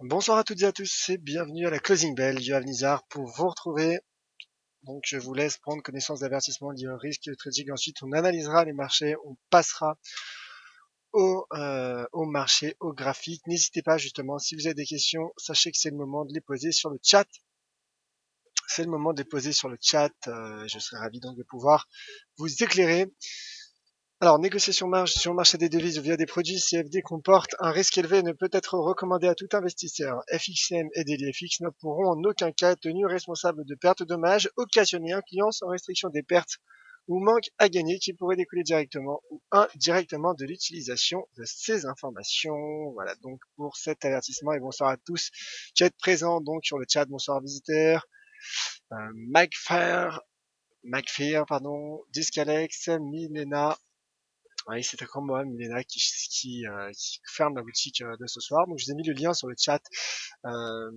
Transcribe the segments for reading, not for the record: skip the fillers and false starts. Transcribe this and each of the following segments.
Bonsoir à toutes et à tous et bienvenue à la Closing Bell, Yoav Nizar pour vous retrouver. Donc je vous laisse prendre connaissance d'avertissement liés au risque de trading. Ensuite on analysera les marchés, on passera au marché, au graphique. N'hésitez pas justement, si vous avez des questions, sachez que c'est le moment de les poser sur le chat. C'est le moment de les poser sur le chat. Je serai ravi donc de pouvoir vous éclairer. Alors, négociation marge sur le marché des devises via des produits CFD comporte un risque élevé et ne peut être recommandé à tout investisseur. FXM et DailyFX ne pourront en aucun cas être tenus responsables de pertes ou dommages occasionnés à un client sans restriction des pertes ou manque à gagner qui pourraient découler directement ou indirectement de l'utilisation de ces informations. Voilà donc pour cet avertissement et bonsoir à tous qui êtes présents donc sur le chat. Bonsoir visiteurs. McFear, pardon, Discalex, Milena. Oui, c'est encore moi, Milena, qui ferme la boutique de ce soir. Donc, je vous ai mis le lien sur le chat. Euh,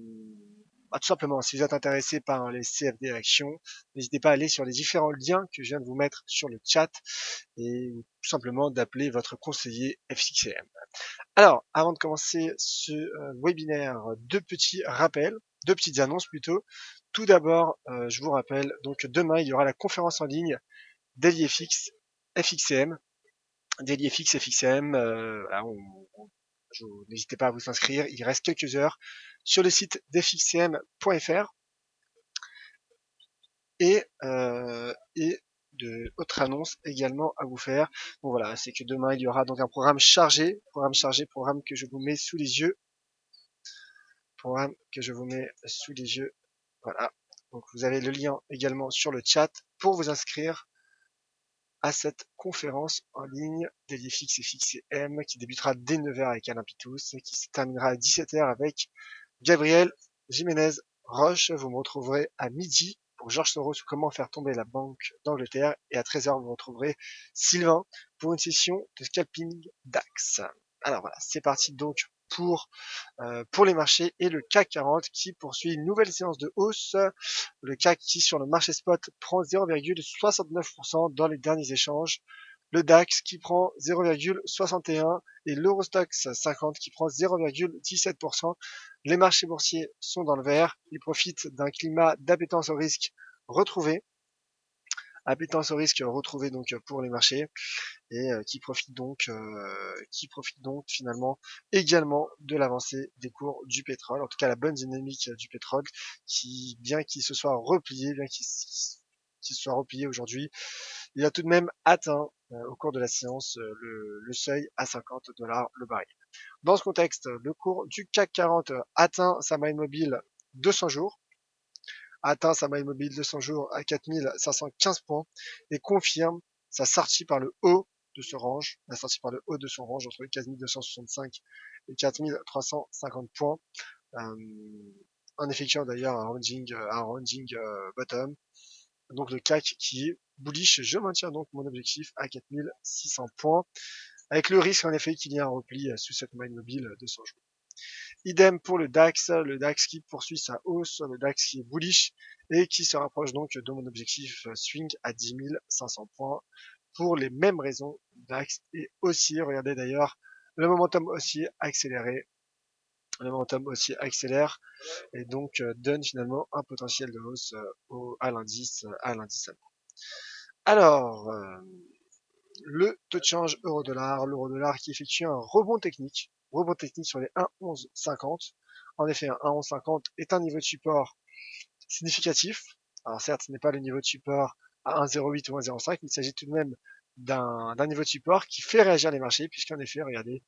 tout simplement, si vous êtes intéressé par les CFD Actions, n'hésitez pas à aller sur les différents liens que je viens de vous mettre sur le chat et tout simplement d'appeler votre conseiller FXCM. Alors, avant de commencer ce webinaire, deux petits rappels, deux petites annonces plutôt. Tout d'abord, je vous rappelle, donc demain, il y aura la conférence en ligne DailyFX FXCM. DailyFX, FXM, n'hésitez pas à vous inscrire, il reste quelques heures sur le site d'fxcm.fr et de autres annonces également à vous faire. Bon voilà, c'est que demain il y aura donc un programme chargé, programme que je vous mets sous les yeux, voilà. Donc vous avez le lien également sur le chat pour vous inscrire à cette conférence en ligne DailyFX et FXCM qui débutera dès 9h avec Alain Pitous et qui se terminera à 17h avec Gabriel Jiménez Roche. Vous me retrouverez à midi pour Georges Soros sur comment faire tomber la Banque d'Angleterre et à 13h vous retrouverez Sylvain pour une session de scalping DAX. Alors voilà, c'est parti donc pour les marchés et le CAC 40 qui poursuit une nouvelle séance de hausse. Le CAC qui sur le marché spot prend 0,69% dans les derniers échanges. Le DAX qui prend 0,61 et l'Eurostoxx 50 qui prend 0,17%. Les marchés boursiers sont dans le vert. Ils profitent d'un climat d'appétence au risque retrouvé. Appétence au risque retrouvé donc pour les marchés et qui profite donc finalement également de l'avancée des cours du pétrole, en tout cas la bonne dynamique du pétrole qui, bien qu'il se soit replié, aujourd'hui, il a tout de même atteint au cours de la séance le seuil à 50 dollars le baril. Dans ce contexte, le cours du CAC 40 atteint sa moyenne mobile 200 jours, à 200 jours à 4515 points et confirme sa sortie par le haut de ce range, entre 4265 et 4350 points, en effectuant d'ailleurs un rounding bottom. Donc le CAC qui est bullish, je maintiens donc mon objectif à 4600 points, avec le risque en effet qu'il y ait un repli sous cette moyenne mobile de 100 jours. Idem pour le DAX qui poursuit sa hausse, le DAX qui est bullish et qui se rapproche donc de mon objectif swing à 10 500 points pour les mêmes raisons. DAX est haussier, regardez d'ailleurs, le momentum haussier accéléré, et donc donne finalement un potentiel de hausse à l'indice allemand. Alors, le taux de change euro-dollar, l'euro-dollar qui effectue un rebond technique sur les 1,1150. En effet, un 1,1150 est un niveau de support significatif. Alors certes, ce n'est pas le niveau de support à 1,08 ou 1,05, mais il s'agit tout de même d'un niveau de support qui fait réagir les marchés, puisqu'en effet, regardez,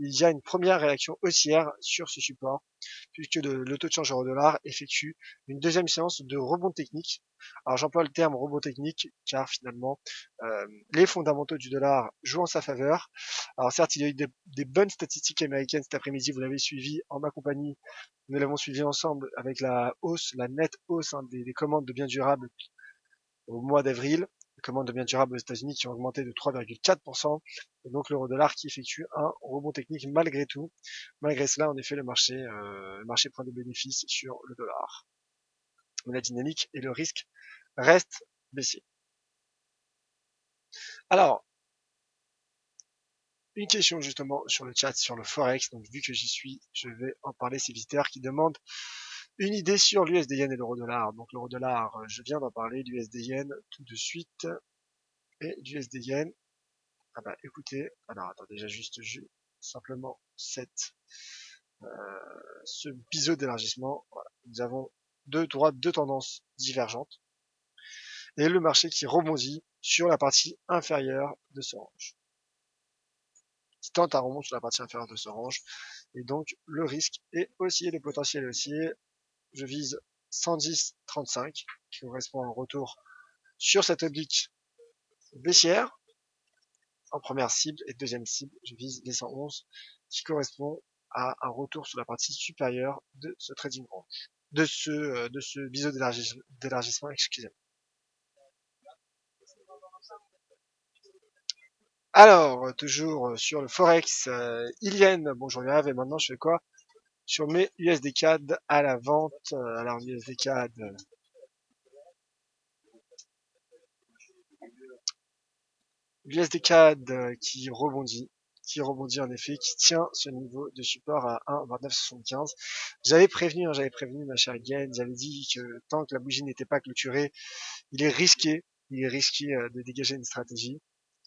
il y a une première réaction haussière sur ce support, puisque le taux de change euro-dollar effectue une deuxième séance de rebond technique. Alors j'emploie le terme rebond technique, car finalement, les fondamentaux du dollar jouent en sa faveur. Alors certes, il y a eu des bonnes statistiques américaines cet après-midi, vous l'avez suivi en ma compagnie, nous l'avons suivi ensemble avec la nette hausse des commandes de biens durables au mois d'avril, commandes de biens durables aux États-Unis qui ont augmenté de 3,4%, et donc l'euro-dollar qui effectue un rebond technique malgré tout. Malgré cela, en effet, le marché prend des bénéfices sur le dollar. Mais la dynamique et le risque restent baissiers. Alors, une question justement sur le chat, sur le Forex. Donc vu que j'y suis, je vais en parler. Ces visiteurs qui demandent une idée sur l'USD Yen et l'euro-dollar. Donc l'euro-dollar, je viens d'en parler, l'USD Yen tout de suite. Et l'USD Yen, ah bah écoutez, alors attendez, j'ajuste simplement ce biseau d'élargissement. Voilà. Nous avons deux tendances divergentes. Et le marché qui rebondit sur la partie inférieure de ce range. Qui tente à remonter sur la partie inférieure de ce range. Et donc le risque est haussier, le potentiel est haussier. Je vise 110,35 qui correspond à un retour sur cette oblique baissière en première cible, et deuxième cible, je vise les 111 qui correspond à un retour sur la partie supérieure de ce trading range, de ce biseau d'élargissement, excusez-moi. Alors, toujours sur le Forex, Yen, bon je regarde, et maintenant je fais quoi? Sur mes USD CAD à la vente, alors USD CAD, l'USD CAD qui rebondit en effet, qui tient ce niveau de support à 1,2975. J'avais prévenu ma chère Yen, j'avais dit que tant que la bougie n'était pas clôturée, il est risqué de dégager une stratégie.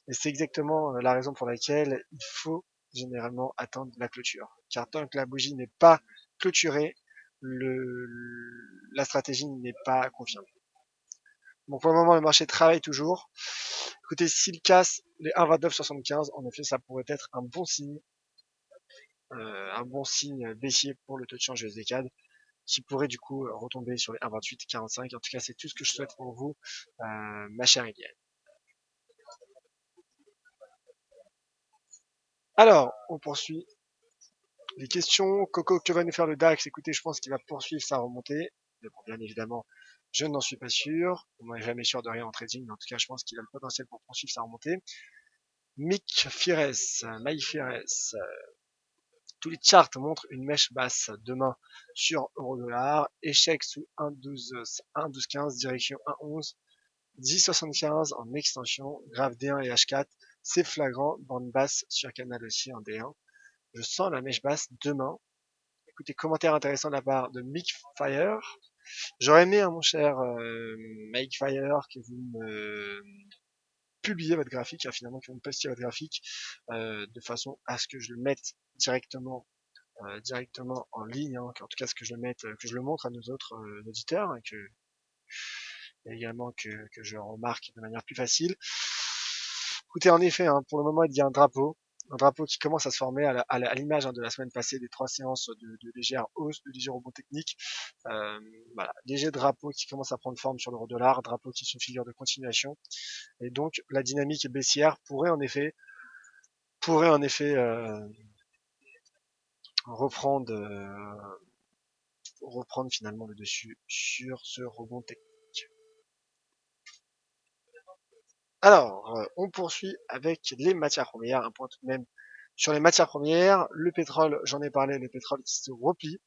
Et c'est exactement la raison pour laquelle il faut généralement attendre la clôture. Car tant que la bougie n'est pas clôturée, la stratégie n'est pas confirmée. Donc pour le moment, le marché travaille toujours. Écoutez, s'il casse les 1,2975, en effet, ça pourrait être un bon signe baissier pour le taux de change USD CAD, qui pourrait du coup retomber sur les 1,2845. En tout cas, c'est tout ce que je souhaite pour vous, ma chère Eliane. Alors, on poursuit les questions. Coco, que va nous faire le DAX? Écoutez, je pense qu'il va poursuivre sa remontée. Mais bon, bien évidemment, je n'en suis pas sûr. On n'est jamais sûr de rien en trading, mais en tout cas, je pense qu'il a le potentiel pour poursuivre sa remontée. Mike Fires, tous les charts montrent une mèche basse demain sur euro-dollar, échec sous 1,1215, direction 1,11, 10,75 en extension, grave D1 et H4, c'est flagrant, bande basse sur canal aussi en D1. Je sens la mèche basse demain. Écoutez, commentaire intéressant de la part de Mick Fire. J'aurais aimé, mon cher Mike Fire, que vous me publiez votre graphique, finalement que vous me postiez votre graphique, de façon à ce que je le mette directement en ligne, hein, en tout cas ce que je le mette, que je le montre à nos autres auditeurs, hein, et également que je remarque de manière plus facile. Écoutez, en effet, hein, pour le moment, il y a un drapeau qui commence à se former à l'image de la semaine passée des 3 séances de légère hausse, de léger rebond technique. Voilà, léger drapeau qui commence à prendre forme sur l'euro-dollar, drapeau qui est une figure de continuation. Et donc, la dynamique baissière pourrait en effet reprendre finalement le dessus sur ce rebond technique. Alors, on poursuit avec les matières premières, un point tout de même sur les matières premières. Le pétrole, j'en ai parlé, le pétrole qui se replie.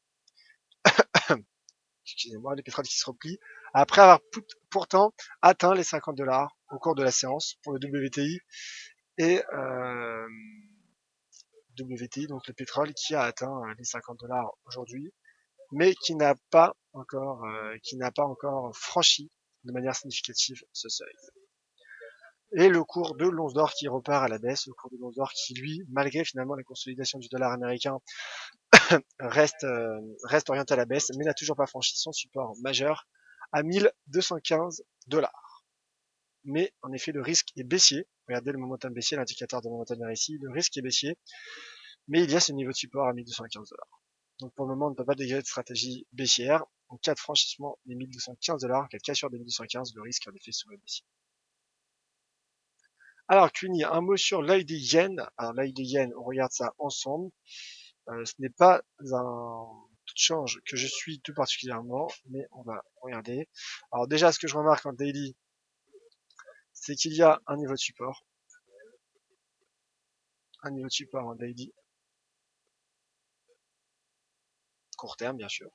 Excusez-moi, le pétrole qui se replie. Après avoir pourtant atteint les $50 au cours de la séance pour le WTI. Et WTI, donc le pétrole qui a atteint les $50 aujourd'hui, mais qui n'a pas encore franchi de manière significative ce seuil. Et le cours de l'once d'or qui repart à la baisse, le cours de l'once d'or qui, lui, malgré finalement la consolidation du dollar américain, reste orienté à la baisse, mais n'a toujours pas franchi son support majeur à 1215 $. Mais en effet, le risque est baissier. Regardez le momentum baissier, l'indicateur de momentum ici, le risque est baissier, mais il y a ce niveau de support à 1215 $. Donc pour le moment, on ne peut pas dégager de stratégie baissière. En cas de franchissement des 1215 $, en cas de cassure des 1215, le risque en effet serait baissier. Alors, Cuny, un mot sur l'œil des yens. Alors, l'œil des yens, on regarde ça ensemble. Ce n'est pas un taux de change que je suis tout particulièrement, mais on va regarder. Alors, déjà, ce que je remarque en daily, c'est qu'il y a un niveau de support en daily, court terme bien sûr,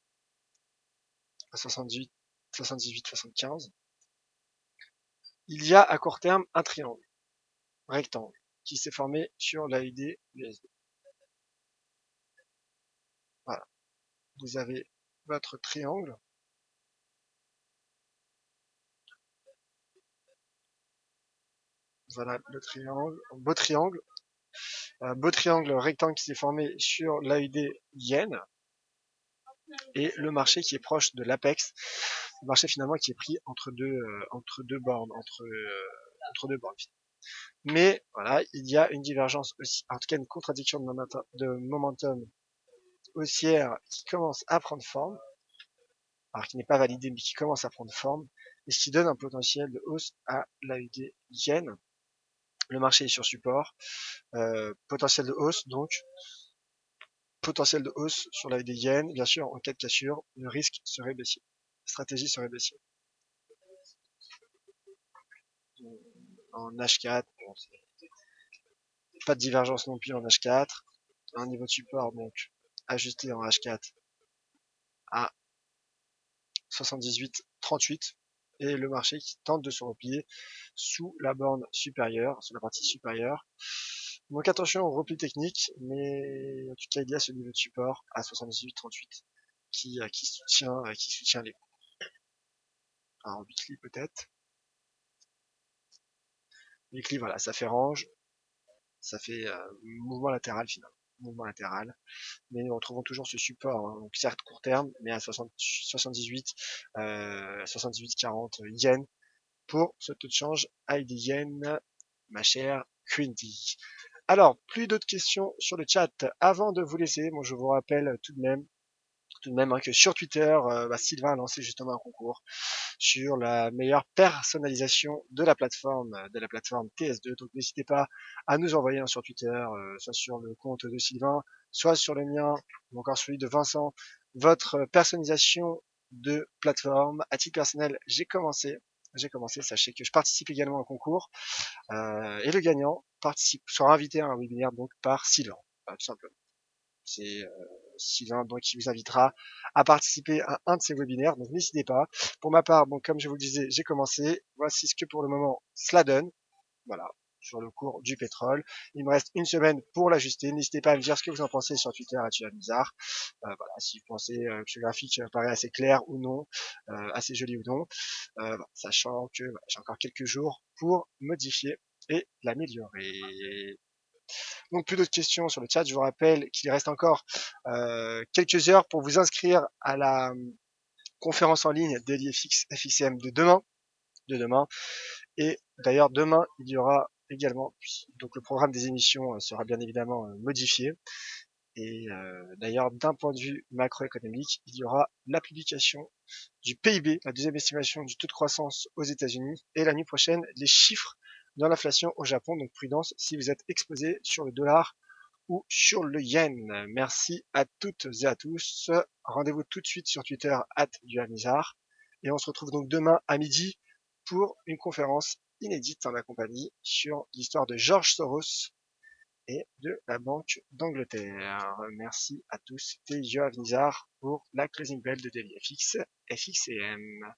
à 78, 78, 75. Il y a à court terme un triangle rectangle qui s'est formé sur l'AUD USD. Voilà, vous avez votre triangle. Voilà le triangle, beau triangle. Un beau triangle rectangle qui s'est formé sur l'AUD yen et le marché qui est proche de l'apex, le marché finalement qui est pris entre deux bornes, entre deux bornes. Mais voilà, il y a une divergence aussi, en tout cas une contradiction de momentum haussière qui commence à prendre forme, alors qui n'est pas validée mais qui commence à prendre forme, et ce qui donne un potentiel de hausse à l'AUD yen. Le marché est sur support, potentiel de hausse donc, potentiel de hausse sur l'AUD yen, bien sûr en cas de cassure, le risque serait baissier, la stratégie serait baissier. En H4, bon, pas de divergence non plus en H4, un niveau de support donc ajusté en H4 à 78,38 et le marché qui tente de se replier sous la borne supérieure, sous la partie supérieure. Donc attention au repli technique, mais en tout cas il y a ce niveau de support à 78,38 qui soutient les cours. Alors weekly peut-être. Weekly voilà, ça fait range, ça fait mouvement latéral finalement, mouvement latéral. Mais nous retrouvons toujours ce support, hein, donc certes court terme, mais à 78, 40 yens pour ce taux de change AUD yen, ma chère Quinty. Alors, plus d'autres questions sur le chat. Avant de vous laisser, bon, je vous rappelle tout de même hein, que sur Twitter, Sylvain a lancé justement un concours sur la meilleure personnalisation de la plateforme TS2. Donc n'hésitez pas à nous envoyer sur Twitter, soit sur le compte de Sylvain, soit sur le mien, ou encore celui de Vincent, votre personnalisation de plateforme. À titre personnel, j'ai commencé. Sachez que je participe également au concours et le gagnant sera invité à un webinaire donc par Sylvain, tout simplement. C'est Sylvain donc qui vous invitera à participer à un de ces webinaires, donc n'hésitez pas. Pour ma part, bon, comme je vous le disais, j'ai commencé. Voici ce que pour le moment cela donne. Voilà, sur le cours du pétrole. Il me reste une semaine pour l'ajuster. N'hésitez pas à me dire ce que vous en pensez sur Twitter à Bizarre. Voilà, si vous pensez que ce graphique paraît assez clair ou non, assez joli ou non, sachant que j'ai encore quelques jours pour modifier et l'améliorer. Donc plus d'autres questions sur le chat. Je vous rappelle qu'il reste encore quelques heures pour vous inscrire à la conférence en ligne Daily FXCM de demain. Et d'ailleurs demain il y aura également donc le programme des émissions sera bien évidemment modifié. Et d'ailleurs d'un point de vue macroéconomique, il y aura la publication du PIB, la deuxième estimation du taux de croissance aux États-Unis, et la nuit prochaine les chiffres de l'inflation au Japon. Donc prudence si vous êtes exposé sur le dollar ou sur le yen. Merci à toutes et à tous. Rendez-vous tout de suite sur Twitter @duhamizar. Et on se retrouve donc demain à midi pour une conférence inédite en ma compagnie sur l'histoire de George Soros et de la Banque d'Angleterre. Merci à tous. C'était Joachim Nizar pour la closing bell de DailyFX, FXCM.